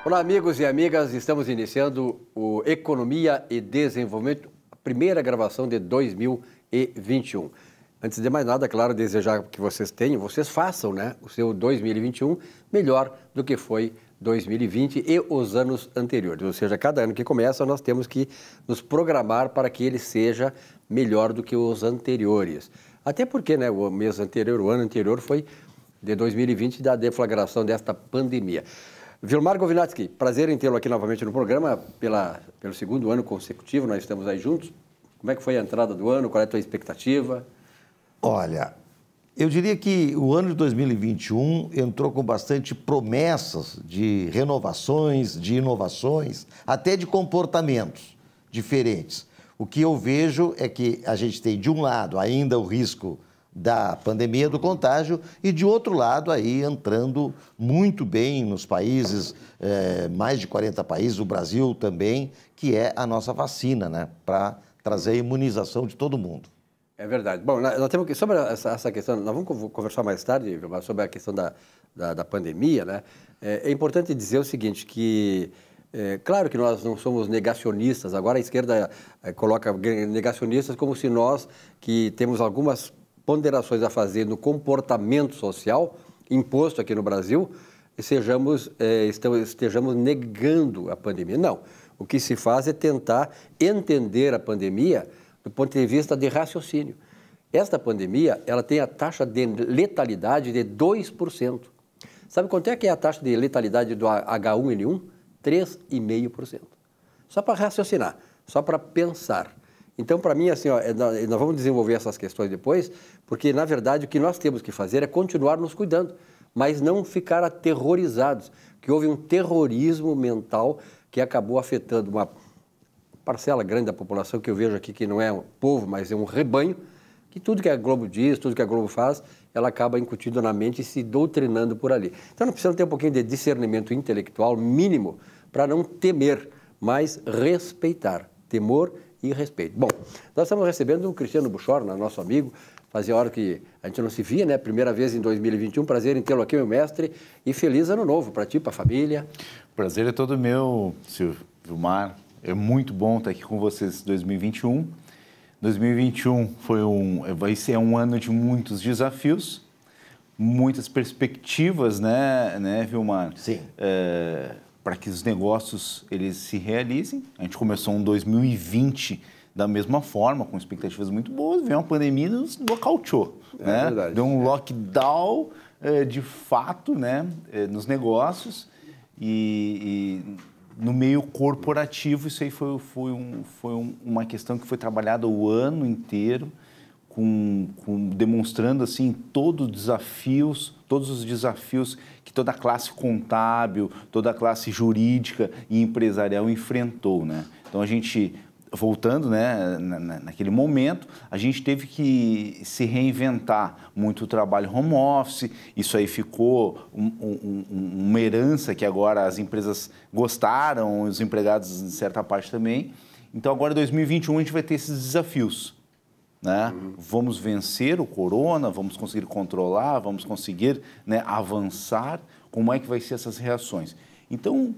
Olá, amigos e amigas, estamos iniciando o Economia e Desenvolvimento, a primeira gravação de 2021. Antes de mais nada, claro, desejar que vocês tenham, vocês façam, né, o seu 2021 melhor do que foi 2020 e os anos anteriores. Ou seja, cada ano que começa, nós temos que nos programar para que ele seja melhor do que os anteriores. Até porque, né, o mês anterior, o ano anterior foi de 2020, da deflagração desta pandemia. Vilmar Govinatsky, prazer em tê-lo aqui novamente no programa, pelo segundo ano consecutivo, nós estamos aí juntos. Como é que foi a entrada do ano? Qual é a tua expectativa? Olha, eu diria que o ano de 2021 entrou com bastante promessas de renovações, de inovações, até de comportamentos diferentes. O que eu vejo é que a gente tem, de um lado, ainda o risco da pandemia, do contágio, e de outro lado aí entrando muito bem nos países, mais de 40 países, o Brasil também, que é a nossa vacina, né, para trazer a imunização de todo mundo. É verdade. Bom, nós temos que, sobre essa questão, nós vamos conversar mais tarde sobre a questão da pandemia, né? É importante dizer o seguinte, que claro que nós não somos negacionistas, agora a esquerda coloca negacionistas como se nós, que temos algumas ponderações a fazer no comportamento social imposto aqui no Brasil, estejamos negando a pandemia. Não. O que se faz é tentar entender a pandemia do ponto de vista de raciocínio. Esta pandemia, ela tem a taxa de letalidade de 2%. Sabe quanto é que é a taxa de letalidade do H1N1? 3,5%. Só para raciocinar, só para pensar. Então, para mim, assim, ó, nós vamos desenvolver essas questões depois, porque, na verdade, o que nós temos que fazer é continuar nos cuidando, mas não ficar aterrorizados, que houve um terrorismo mental que acabou afetando uma parcela grande da população, que eu vejo aqui que não é um povo, mas é um rebanho, que tudo que a Globo diz, tudo que a Globo faz, ela acaba incutindo na mente e se doutrinando por ali. Então, nós precisamos ter um pouquinho de discernimento intelectual mínimo para não temer, mas respeitar. Temor e respeito. Bom, nós estamos recebendo o Cristiano Buchorna, nosso amigo, fazia hora que a gente não se via, né? Primeira vez em 2021, prazer em tê-lo aqui, meu mestre, e feliz ano novo para ti, para a família. O prazer é todo meu, Silvio, Vilmar, é muito bom estar aqui com vocês em 2021. 2021 vai ser um ano de muitos desafios, muitas perspectivas, né, Vilmar? Sim. Para que os negócios eles se realizem. A gente começou um 2020 da mesma forma, com expectativas muito boas, veio uma pandemia e nos nocauteou, né? Verdade. Deu um lockdown de fato, né, nos negócios e no meio corporativo isso aí foi uma questão que foi trabalhada o ano inteiro, demonstrando assim todos os desafios que toda a classe contábil, toda a classe jurídica e empresarial enfrentou, né? Então a gente, voltando, né, naquele momento, a gente teve que se reinventar, muito o trabalho home office, isso aí ficou uma herança que agora as empresas gostaram, os empregados de certa parte também. Então agora em 2021 a gente vai ter esses desafios, né? Vamos vencer o corona, vamos conseguir controlar, vamos conseguir, né, avançar. Como é que vai ser essas reações? Então,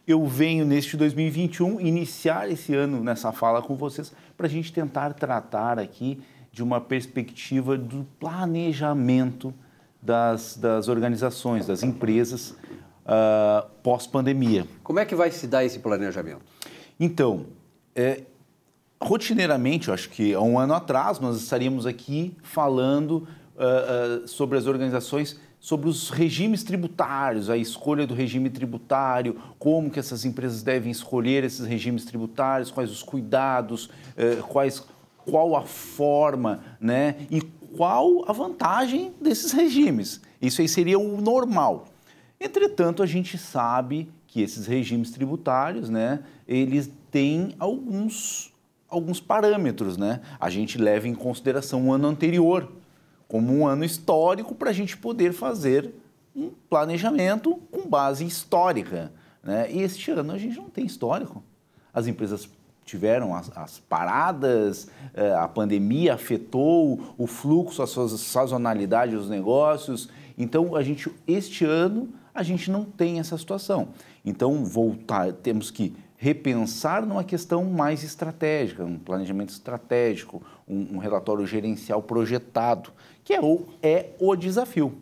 eu venho neste 2021 iniciar esse ano nessa fala com vocês para a gente tentar tratar aqui de uma perspectiva do planejamento das organizações, das empresas pós-pandemia. Como é que vai se dar esse planejamento? Então, rotineiramente, eu acho que há um ano atrás, nós estaríamos aqui falando sobre as organizações, sobre os regimes tributários, a escolha do regime tributário, como que essas empresas devem escolher esses regimes tributários, quais os cuidados, qual a forma, né, e qual a vantagem desses regimes. Isso aí seria o normal. Entretanto, a gente sabe que esses regimes tributários, né, eles têm alguns parâmetros, né? A gente leva em consideração o ano anterior como um ano histórico para a gente poder fazer um planejamento com base histórica, né? E este ano a gente não tem histórico. As empresas tiveram as paradas, a pandemia afetou o fluxo, a sazonalidade dos negócios. Então, este ano, a gente não tem essa situação. Então, temos que repensar numa questão mais estratégica, um planejamento estratégico, um relatório gerencial projetado, que é o desafio.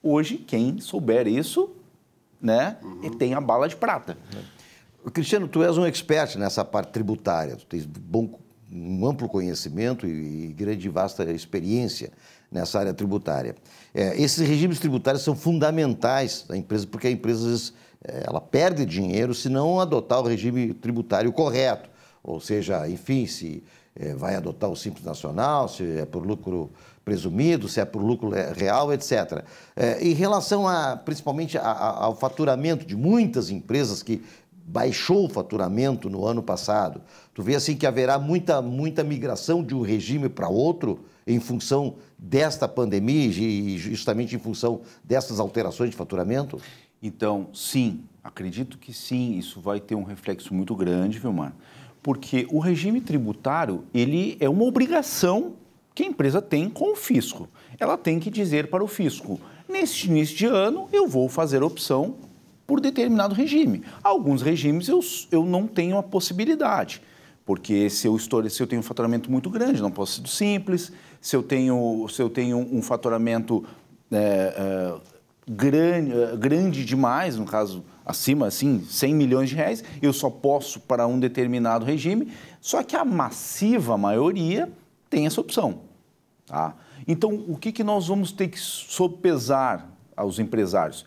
Hoje, quem souber isso, né, tem a bala de prata. Cristiano, tu és um expert nessa parte tributária, tu tens um amplo conhecimento e grande e vasta experiência nessa área tributária. Esses regimes tributários são fundamentais da empresa, porque a empresa, às vezes, ela perde dinheiro se não adotar o regime tributário correto. Ou seja, enfim, se vai adotar o Simples Nacional, se é por lucro presumido, se é por lucro real, etc. Em relação, principalmente, ao faturamento de muitas empresas que baixou o faturamento no ano passado, tu vê assim que haverá muita migração de um regime para outro em função desta pandemia e justamente em função dessas alterações de faturamento? Então, sim, acredito que sim, isso vai ter um reflexo muito grande, Vilmar, porque o regime tributário, ele é uma obrigação que a empresa tem com o fisco. Ela tem que dizer para o fisco, neste início de ano eu vou fazer opção por determinado regime. Alguns regimes eu não tenho a possibilidade, porque se eu tenho um faturamento muito grande, não posso ser do Simples, se eu tenho um faturamento grande demais, no caso, acima, assim, 100 milhões de reais, eu só posso para um determinado regime, só que a massiva maioria tem essa opção. Tá? Então, o que nós vamos ter que sopesar aos empresários?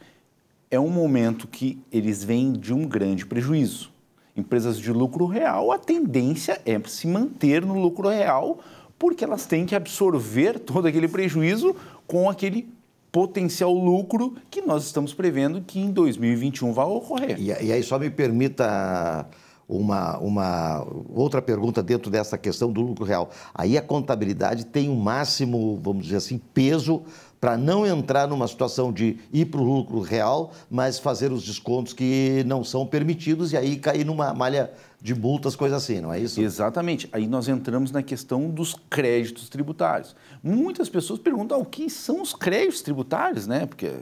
É um momento que eles vêm de um grande prejuízo. Empresas de lucro real, a tendência é se manter no lucro real, porque elas têm que absorver todo aquele prejuízo com aquele potencial lucro que nós estamos prevendo que em 2021 vai ocorrer. E aí só me permita uma outra pergunta dentro dessa questão do lucro real. Aí a contabilidade tem um máximo, vamos dizer assim, peso para não entrar numa situação de ir para o lucro real, mas fazer os descontos que não são permitidos e aí cair numa malha de multas, coisas assim, não é isso? Exatamente. Aí nós entramos na questão dos créditos tributários. Muitas pessoas perguntam, o que são os créditos tributários, né? Porque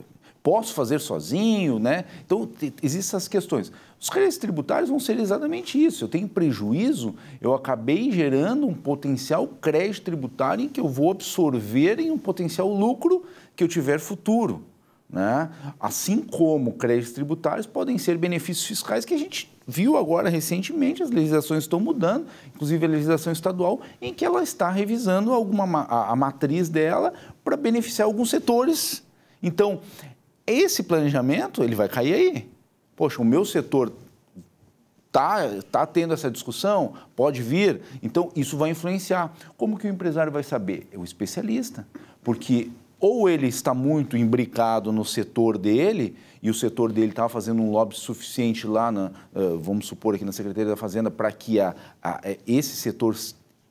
posso fazer sozinho, né? Então, existem essas questões. Os créditos tributários vão ser exatamente isso. Eu tenho prejuízo, eu acabei gerando um potencial crédito tributário em que eu vou absorver em um potencial lucro que eu tiver futuro, né? Assim como créditos tributários podem ser benefícios fiscais que a gente viu agora recentemente, as legislações estão mudando, inclusive a legislação estadual, em que ela está revisando a matriz dela para beneficiar alguns setores. Então, esse planejamento, ele vai cair aí. Poxa, o meu setor tá tendo essa discussão, pode vir, então isso vai influenciar. Como que o empresário vai saber? É o especialista, porque ou ele está muito imbricado no setor dele, e o setor dele estava fazendo um lobby suficiente lá, vamos supor aqui na Secretaria da Fazenda, para que esse setor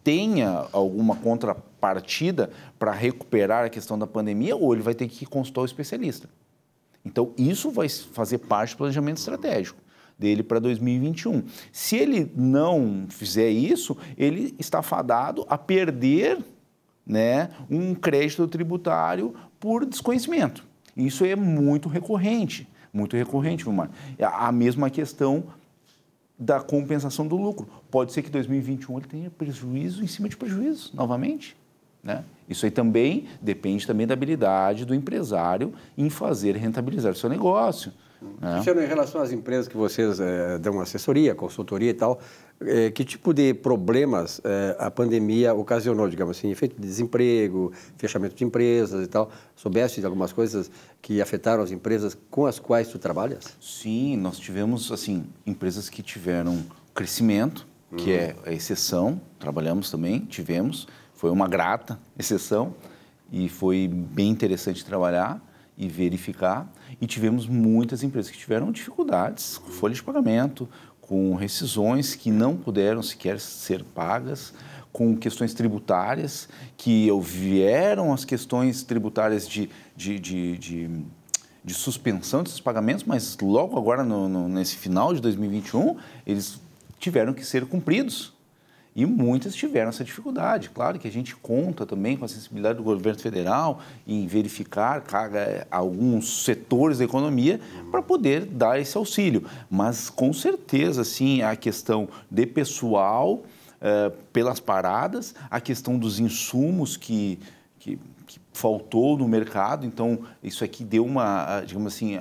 tenha alguma contrapartida para recuperar a questão da pandemia, ou ele vai ter que consultar o especialista. Então, isso vai fazer parte do planejamento estratégico dele para 2021. Se ele não fizer isso, ele está fadado a perder, né, um crédito tributário por desconhecimento. Isso é muito recorrente, Vilmar. A mesma questão da compensação do lucro. Pode ser que em 2021 ele tenha prejuízo em cima de prejuízo, novamente, né? Isso aí também depende também da habilidade do empresário em fazer rentabilizar o seu negócio. Cristiano, em relação às empresas que vocês dão assessoria, consultoria e tal, que tipo de problemas a pandemia ocasionou, digamos assim, efeito de desemprego, fechamento de empresas e tal? Soubeste de algumas coisas que afetaram as empresas com as quais tu trabalhas? Sim, nós tivemos, assim, empresas que tiveram crescimento, que é a exceção, trabalhamos também, tivemos, foi uma grata exceção e foi bem interessante trabalhar e verificar. E tivemos muitas empresas que tiveram dificuldades com folha de pagamento, com rescisões que não puderam sequer ser pagas, com questões tributárias, que vieram as questões tributárias de suspensão desses pagamentos, mas logo agora, nesse final de 2021, eles tiveram que ser cumpridos. E muitas tiveram essa dificuldade. Claro que a gente conta também com a sensibilidade do governo federal em verificar alguns setores da economia para poder dar esse auxílio. Mas, com certeza, sim, a questão de pessoal pelas paradas, a questão dos insumos que faltou no mercado. Então, isso aqui deu uma, digamos assim,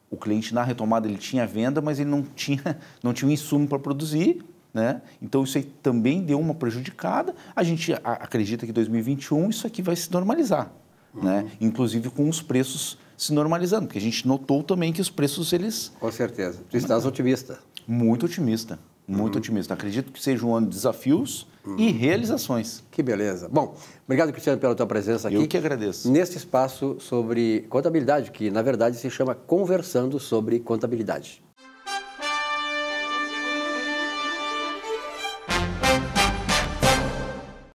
o cliente na retomada ele tinha venda, mas ele não tinha um insumo para produzir. Né? Então, isso aí também deu uma prejudicada. A gente acredita que em 2021 isso aqui vai se normalizar, né? Inclusive com os preços se normalizando, porque a gente notou também que os preços, eles... Com certeza. Tu estás otimista? Muito otimista, muito otimista. Acredito que seja um ano de desafios e realizações. Que beleza. Bom, obrigado, Cristiano, pela tua presença aqui. Eu que agradeço. Neste espaço sobre contabilidade, que na verdade se chama Conversando sobre Contabilidade.